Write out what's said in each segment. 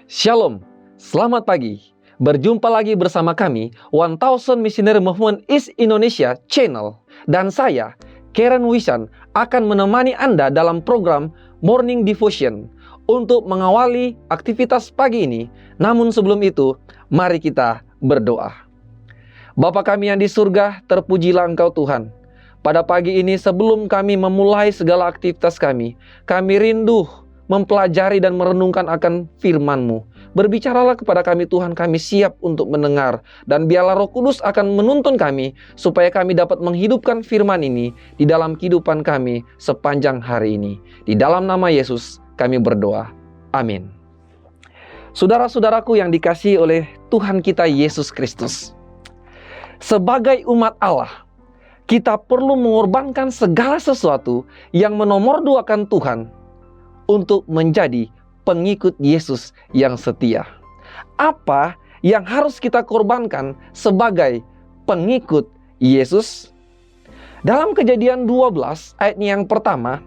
Shalom, selamat pagi. Berjumpa lagi bersama kami 1000 Missionary Movement East Indonesia Channel. Dan saya, Karen Wisan, akan menemani Anda dalam program Morning Devotion untuk mengawali aktivitas pagi ini. Namun sebelum itu, mari kita berdoa. Bapa kami yang di surga, terpujilah Engkau Tuhan. Pada pagi ini sebelum kami memulai segala aktivitas kami rindu mempelajari dan merenungkan akan firman-Mu. Berbicaralah kepada kami Tuhan, kami siap untuk mendengar. Dan biarlah Roh Kudus akan menuntun kami, supaya kami dapat menghidupkan firman ini di dalam kehidupan kami sepanjang hari ini. Di dalam nama Yesus kami berdoa. Amin. Saudara-saudaraku yang dikasihi oleh Tuhan kita Yesus Kristus. Sebagai umat Allah, kita perlu mengorbankan segala sesuatu yang menomorduakan Tuhan untuk menjadi pengikut Yesus yang setia. Apa yang harus kita korbankan sebagai pengikut Yesus? Dalam Kejadian 12 ayatnya yang pertama,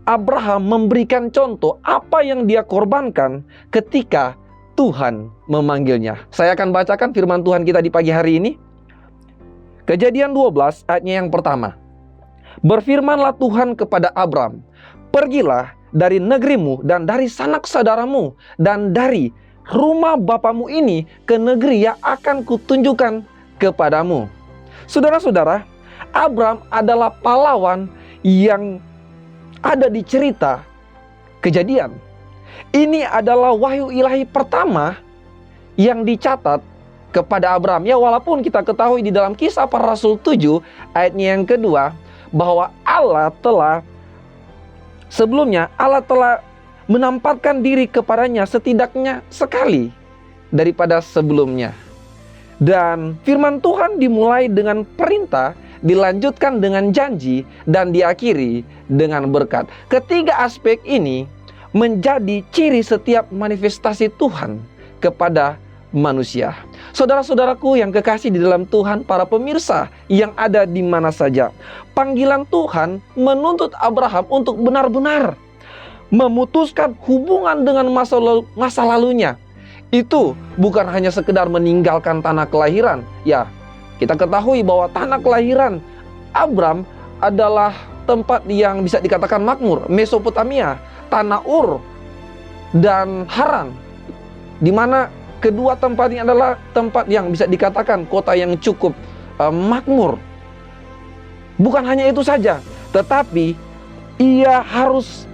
Abraham memberikan contoh apa yang dia korbankan ketika Tuhan memanggilnya. Saya akan bacakan firman Tuhan kita di pagi hari ini. Kejadian 12 ayatnya yang pertama. Berfirmanlah Tuhan kepada Abram, pergilah dari negerimu dan dari sanak saudaramu dan dari rumah bapamu ini ke negeri yang akan kutunjukkan kepadamu. Saudara-saudara, Abram adalah pahlawan yang ada di cerita Kejadian. Ini adalah wahyu ilahi pertama yang dicatat kepada Abram. Ya, walaupun kita ketahui di dalam Kisah Para Rasul 7 ayatnya yang kedua bahwa sebelumnya Allah telah menampakkan diri kepadanya setidaknya sekali daripada sebelumnya. Dan firman Tuhan dimulai dengan perintah, dilanjutkan dengan janji, dan diakhiri dengan berkat. Ketiga aspek ini menjadi ciri setiap manifestasi Tuhan kepada manusia. Saudara-saudaraku yang kekasih di dalam Tuhan, para pemirsa yang ada di mana saja, panggilan Tuhan menuntut Abraham untuk benar-benar memutuskan hubungan dengan masa lalunya. Itu bukan hanya sekedar meninggalkan tanah kelahiran. Ya, kita ketahui bahwa tanah kelahiran Abram adalah tempat yang bisa dikatakan makmur, Mesopotamia, tanah Ur dan Haran, di mana kedua tempat ini adalah tempat yang bisa dikatakan kota yang cukup makmur. Bukan hanya itu saja, tetapi ia harus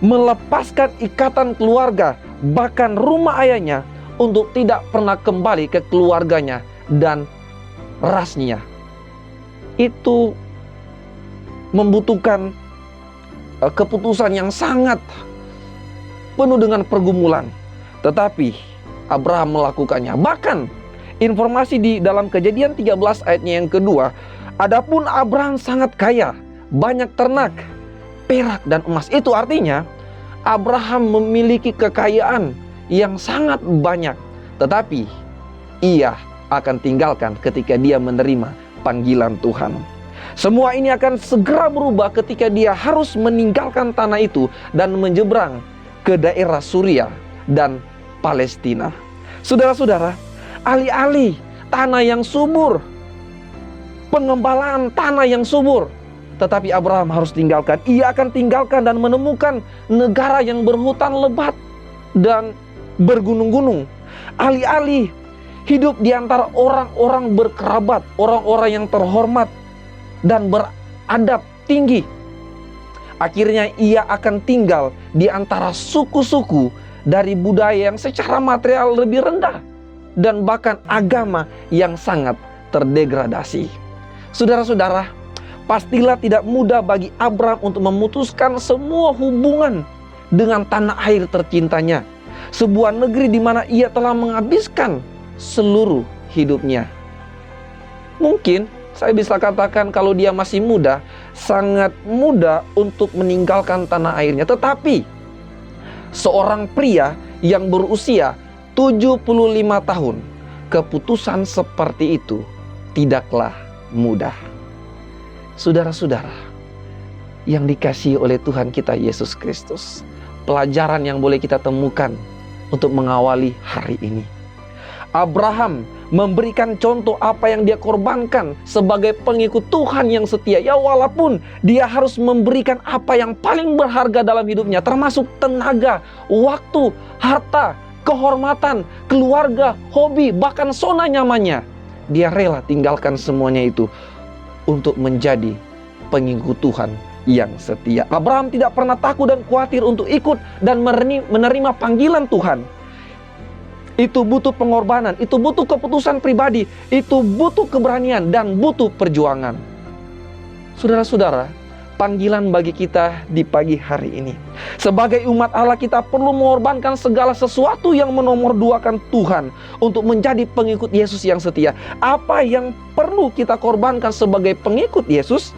melepaskan ikatan keluarga, bahkan rumah ayahnya, untuk tidak pernah kembali ke keluarganya dan rasnya. Itu membutuhkan keputusan yang sangat penuh dengan pergumulan. Tetapi Abraham melakukannya. Bahkan informasi di dalam Kejadian 13 ayatnya yang kedua, adapun Abraham sangat kaya, banyak ternak, perak dan emas. Itu artinya Abraham memiliki kekayaan yang sangat banyak, tetapi ia akan tinggalkan ketika dia menerima panggilan Tuhan. Semua ini akan segera berubah ketika dia harus meninggalkan tanah itu dan menyeberang ke daerah Suriah dan Palestina. Saudara-saudara, alih-alih tanah yang subur, pengembalaan tanah yang subur, tetapi Abraham harus tinggalkan. Ia akan tinggalkan dan menemukan negara yang berhutan lebat dan bergunung-gunung. Alih-alih hidup di antara orang-orang berkerabat, orang-orang yang terhormat dan beradab tinggi, akhirnya ia akan tinggal di antara suku-suku dari budaya yang secara material lebih rendah dan bahkan agama yang sangat terdegradasi. Saudara-saudara, pastilah tidak mudah bagi Abram untuk memutuskan semua hubungan dengan tanah air tercintanya, sebuah negeri di mana ia telah menghabiskan seluruh hidupnya. Mungkin saya bisa katakan kalau dia masih muda, sangat mudah untuk meninggalkan tanah airnya. Tetapi seorang pria yang berusia 75 tahun, keputusan seperti itu tidaklah mudah. Saudara-saudara yang dikasihi oleh Tuhan kita Yesus Kristus, pelajaran yang boleh kita temukan untuk mengawali hari ini. Abraham memberikan contoh apa yang dia korbankan sebagai pengikut Tuhan yang setia. Ya, walaupun dia harus memberikan apa yang paling berharga dalam hidupnya, termasuk tenaga, waktu, harta, kehormatan, keluarga, hobi, bahkan zona nyamannya. Dia rela tinggalkan semuanya itu untuk menjadi pengikut Tuhan yang setia. Abraham tidak pernah takut dan khawatir untuk ikut dan menerima panggilan Tuhan. Itu butuh pengorbanan, itu butuh keputusan pribadi, itu butuh keberanian dan butuh perjuangan. Saudara-saudara, panggilan bagi kita di pagi hari ini. Sebagai umat Allah, kita perlu mengorbankan segala sesuatu yang menomorduakan Tuhan untuk menjadi pengikut Yesus yang setia. Apa yang perlu kita korbankan sebagai pengikut Yesus?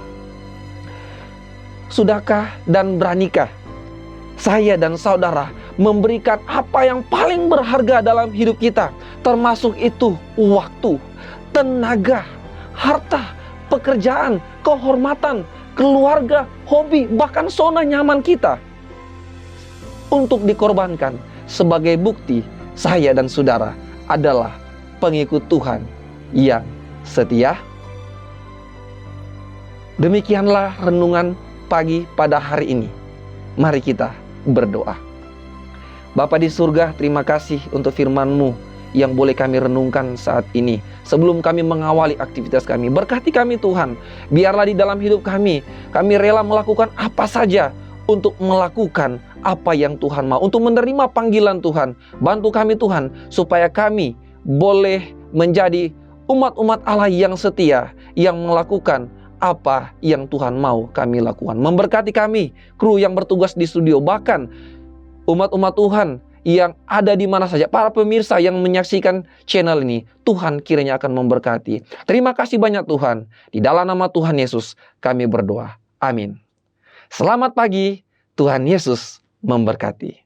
Sudahkah dan beranikah saya dan saudara memberikan apa yang paling berharga dalam hidup kita, termasuk itu waktu, tenaga, harta, pekerjaan, kehormatan, keluarga, hobi, bahkan zona nyaman kita, untuk dikorbankan sebagai bukti saya dan saudara adalah pengikut Tuhan yang setia? Demikianlah renungan pagi pada hari ini. Mari kita berdoa. Bapa di surga, terima kasih untuk firman-Mu yang boleh kami renungkan saat ini. Sebelum kami mengawali aktivitas kami, berkati kami Tuhan. Biarlah di dalam hidup kami rela melakukan apa saja untuk melakukan apa yang Tuhan mau, untuk menerima panggilan Tuhan. Bantu kami Tuhan, supaya kami boleh menjadi umat-umat Allah yang setia, yang melakukan apa yang Tuhan mau kami lakukan. Memberkati kami, kru yang bertugas di studio, bahkan umat-umat Tuhan yang ada di mana saja, para pemirsa yang menyaksikan channel ini, Tuhan kiranya akan memberkati. Terima kasih banyak Tuhan. Di dalam nama Tuhan Yesus kami berdoa. Amin. Selamat pagi, Tuhan Yesus memberkati.